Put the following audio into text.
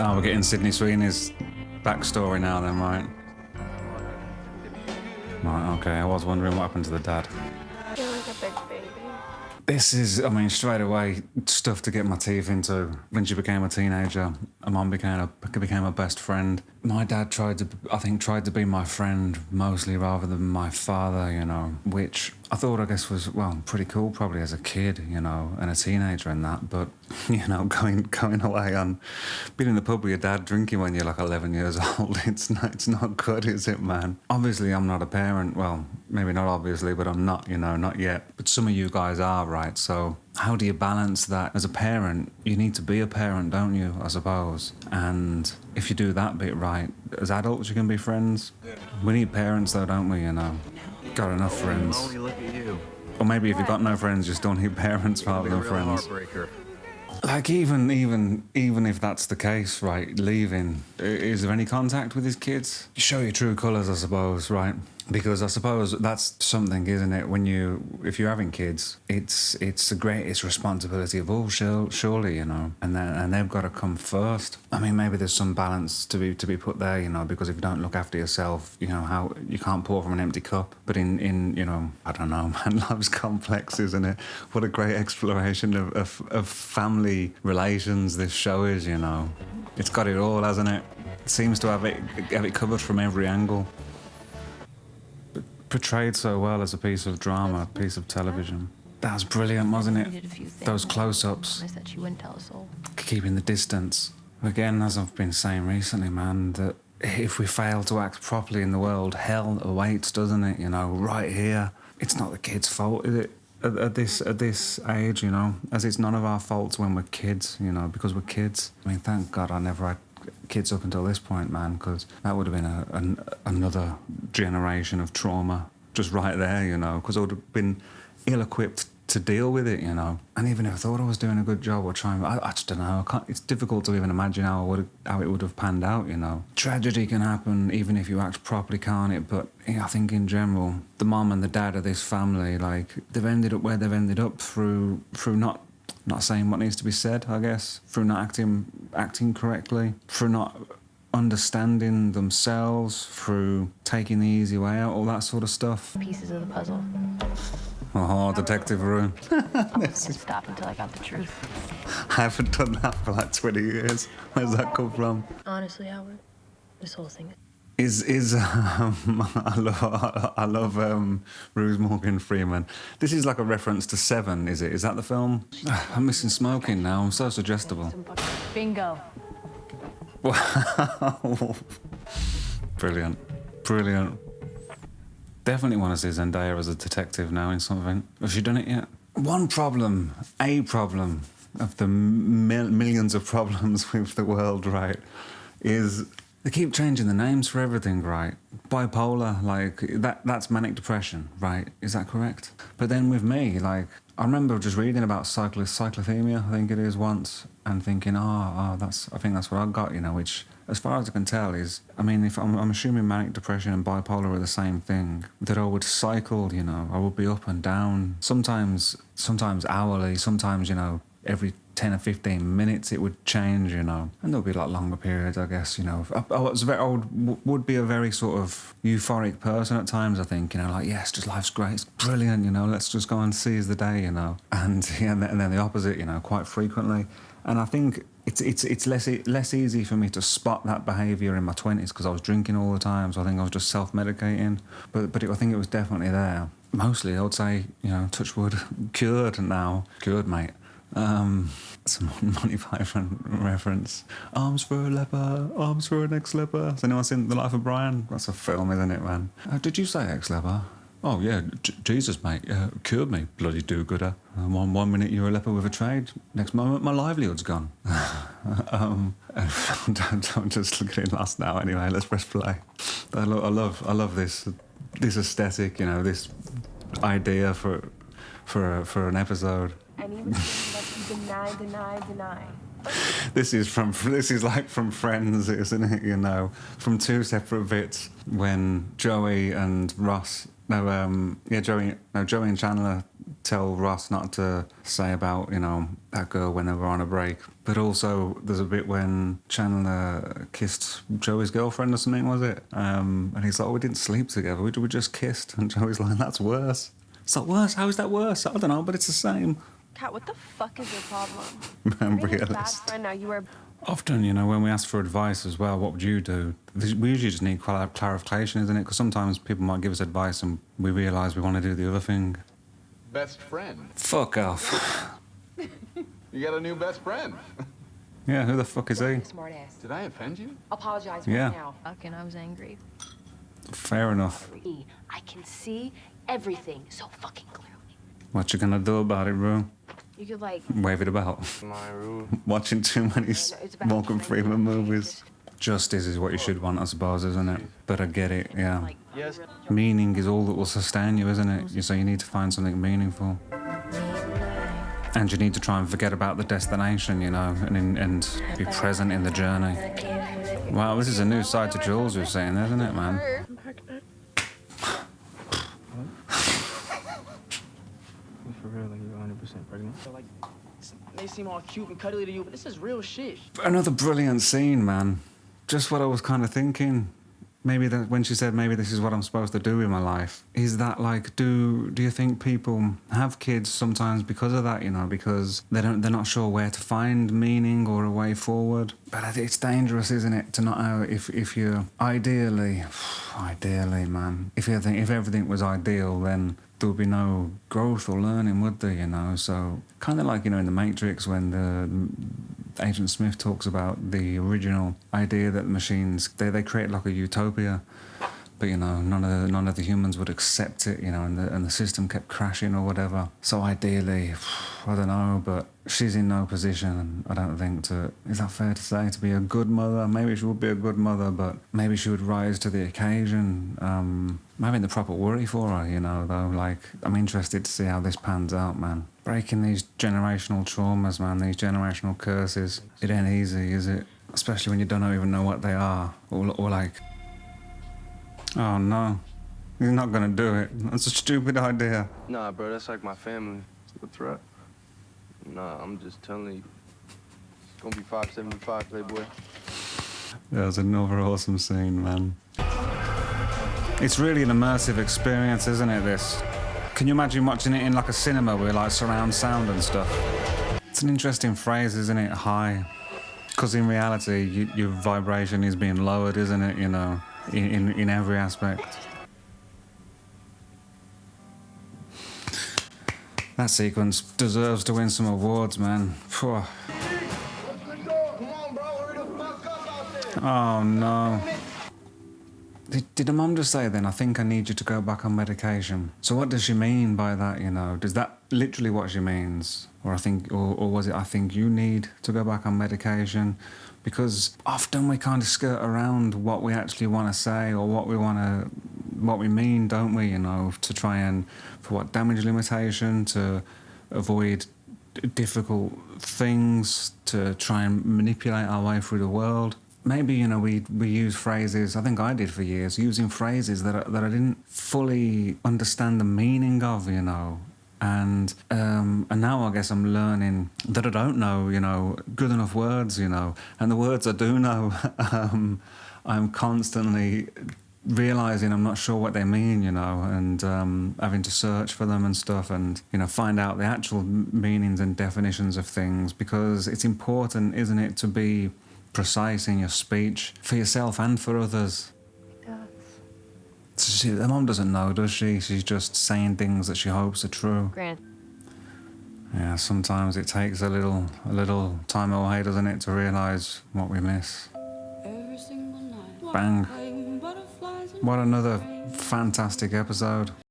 Oh, we're getting Sydney Sweeney's backstory now then, right? Right, okay, I was wondering what happened to the dad. You're like a big baby. This is, I mean, straight away, stuff to get my teeth into. When she became a teenager, her mum became her best friend. My dad tried to be my friend mostly rather than my father, you know, which I thought, I guess, was, well, pretty cool probably as a kid, you know, and a teenager and that. But, you know, going away on being in the pub with your dad drinking when you're like 11 years old, it's not good, is it, man? Obviously, I'm not a parent. Well, maybe not obviously, but I'm not, you know, not yet. But some of you guys are, right? So how do you balance that? As a parent, you need to be a parent, don't you, I suppose? And if you do that bit right, as adults you can be friends. Yeah. We need parents though, don't we, you know? Got enough friends. Molly, look at you. Or maybe if you've got no friends, you still need parents rather than friends. Heartbreaker. Like even if that's the case, right, leaving, is there any contact with his kids? You show your true colours, I suppose, right? Because I suppose that's something, isn't it? If you're having kids, it's the greatest responsibility of all, surely, you know, and they've got to come first. I mean, maybe there's some balance to be put there, you know, because if you don't look after yourself, you know, how you can't pour from an empty cup. But in you know, I don't know, man, love's complex, isn't it? What a great exploration of family relations this show is, you know. It's got it all, hasn't it? It seems to have it covered from every angle. Portrayed so well as a piece of drama, a piece of television. That was brilliant, wasn't it? Those close-ups. I said she wouldn't tell a soul. Keeping the distance. Again, as I've been saying recently, man, that if we fail to act properly in the world, hell awaits, doesn't it? You know, right here. It's not the kid's fault, is it? At this age, you know, as it's none of our faults when we're kids, you know, because we're kids. I mean, thank God I never had kids up until this point, man, because that would have been another generation of trauma just right there, you know, because I would have been ill-equipped to deal with it, you know. And even if I thought I was doing a good job or trying, I just don't know. It's difficult to even imagine how it would have panned out, you know. Tragedy can happen even if you act properly, can't it? But I think in general, the mum and the dad of this family, like, they've ended up where they've ended up through not saying what needs to be said, I guess, through not acting correctly, through not understanding themselves, through taking the easy way out, all that sort of stuff. Pieces of the puzzle. Oh, detective room. I wasn't gonna stop until I got the truth. I haven't done that for like 20 years. Where's that come from? Honestly, Howard, this whole thing I love Ruse Morgan Freeman. This is like a reference to Seven, is it? Is that the film? I'm missing smoking now. I'm so suggestible. Bingo. Wow. Brilliant. Definitely want to see Zendaya as a detective now in something. Has she done it yet? A problem of the millions of problems with the world, right, is they keep changing the names for everything, right? Bipolar, like, that's manic depression, right? Is that correct? But then with me, like, I remember just reading about cyclothymia, I think it is, once, and thinking, I think that's what I got, you know, which, as far as I can tell, is, I mean, if I'm assuming manic depression and bipolar are the same thing, that I would cycle, you know, I would be up and down, sometimes hourly, sometimes, you know, every 10 or 15 minutes it would change, you know, and there'll be like longer periods, I guess, you know. I would be a very sort of euphoric person at times, I think, you know, like, yes, just life's great, it's brilliant, you know, let's just go and seize the day, you know. And then the opposite, you know, quite frequently. And I think it's less easy for me to spot that behaviour in my 20s because I was drinking all the time, so I think I was just self-medicating. But I think it was definitely there. Mostly, I would say, you know, touch wood, cured now. Cured, mate. Some Monty Python reference. Arms for a leper, arms for an ex-leper. Has anyone seen The Life of Brian? That's a film, isn't it, man? Did you say ex-leper? Oh, yeah, Jesus, mate, cured me, bloody do-gooder. One minute you're a leper with a trade, next moment my livelihood's gone. Don't just look at it last now anyway, let's press play. I love this aesthetic, you know, this idea for an episode. And even that you deny. This is like from Friends, isn't it? You know, from two separate bits when Joey and Chandler tell Ross not to say about, you know, that girl when they were on a break. But also, there's a bit when Chandler kissed Joey's girlfriend or something, was it? And he's like, oh, we didn't sleep together, we just kissed. And Joey's like, that's worse. It's like, worse? How is that worse? I don't know, but it's the same. Kat, what the fuck is your problem? I'm You're a bad realist. friend now. You are. Often, you know, when we ask for advice as well, what would you do? We usually just need clarification, isn't it? Because sometimes people might give us advice and we realise we want to do the other thing. Best friend. Fuck off. You got a new best friend. Yeah, who the fuck is he? Smart ass. Did I offend you? Apologize Yeah. right now. Fucking, I was angry. Fair enough. I can see everything so fucking clearly. What you gonna do about it, bro? You could like. Wave it about. My rule. Watching too many It's about Morgan trying to, Freeman like, movies. Justice is what you should want, I suppose, isn't it? But I get it, yeah. Like, Yes. Meaning is all that will sustain you, isn't it? So you need to find something meaningful. And you need to try and forget about the destination, you know, and be present in the journey. Wow, this is a new side to Jules you're saying, isn't it, man? For real, like you're 100% pregnant. So, like, they seem all cute and cuddly to you, but this is real shit. Another brilliant scene, man. Just what I was kind of thinking. Maybe that when she said, maybe this is what I'm supposed to do in my life. Is that like, do you think people have kids sometimes because of that, you know, because they're not sure where to find meaning or a way forward? But I think it's dangerous, isn't it, to not know if you're ideally, man, if everything was ideal, then there would be no growth or learning, would there, you know? So kind of like, you know, in The Matrix when the Agent Smith talks about the original idea that the machines, they create like a utopia, but, you know, none of the humans would accept it, you know, and the system kept crashing or whatever. So ideally, I don't know, but she's in no position, I don't think, is that fair to say, to be a good mother? Maybe she would be a good mother, but maybe she would rise to the occasion. I'm having the proper worry for her, you know, though. Like, I'm interested to see how this pans out, man. Breaking these generational traumas, man, these generational curses. It ain't easy, is it? Especially when you don't even know what they are, or like, oh no, he's not gonna do it. That's a stupid idea. Nah, bro, that's like my family. It's a threat. Nah, I'm just telling you. It's gonna be 575, Playboy. That was another awesome scene, man. It's really an immersive experience, isn't it, this? Can you imagine watching it in like a cinema with like surround sound and stuff? It's an interesting phrase, isn't it? High. Because in reality, your vibration is being lowered, isn't it, you know, in every aspect. That sequence deserves to win some awards, man. Phew. Oh no. Did the mum just say then, I think I need you to go back on medication? So what does she mean by that, you know? Does that literally what she means? Or was it, I think you need to go back on medication? Because often we kind of skirt around what we actually want to say or what we mean, don't we, you know, to try and, for what, damage limitation, to avoid difficult things, to try and manipulate our way through the world. Maybe, you know, we use phrases, I think I did for years, using phrases that I didn't fully understand the meaning of, you know. And now I guess I'm learning that I don't know, you know, good enough words, you know. And the words I do know, I'm constantly realising I'm not sure what they mean, you know, and having to search for them and stuff and, you know, find out the actual meanings and definitions of things, because it's important, isn't it, to be precise in your speech for yourself and for others. The mom doesn't know, does she? She's just saying things that she hopes are true. Grant. Yeah, sometimes it takes a little time away, doesn't it, to realise what we miss. Bang. What another fantastic episode.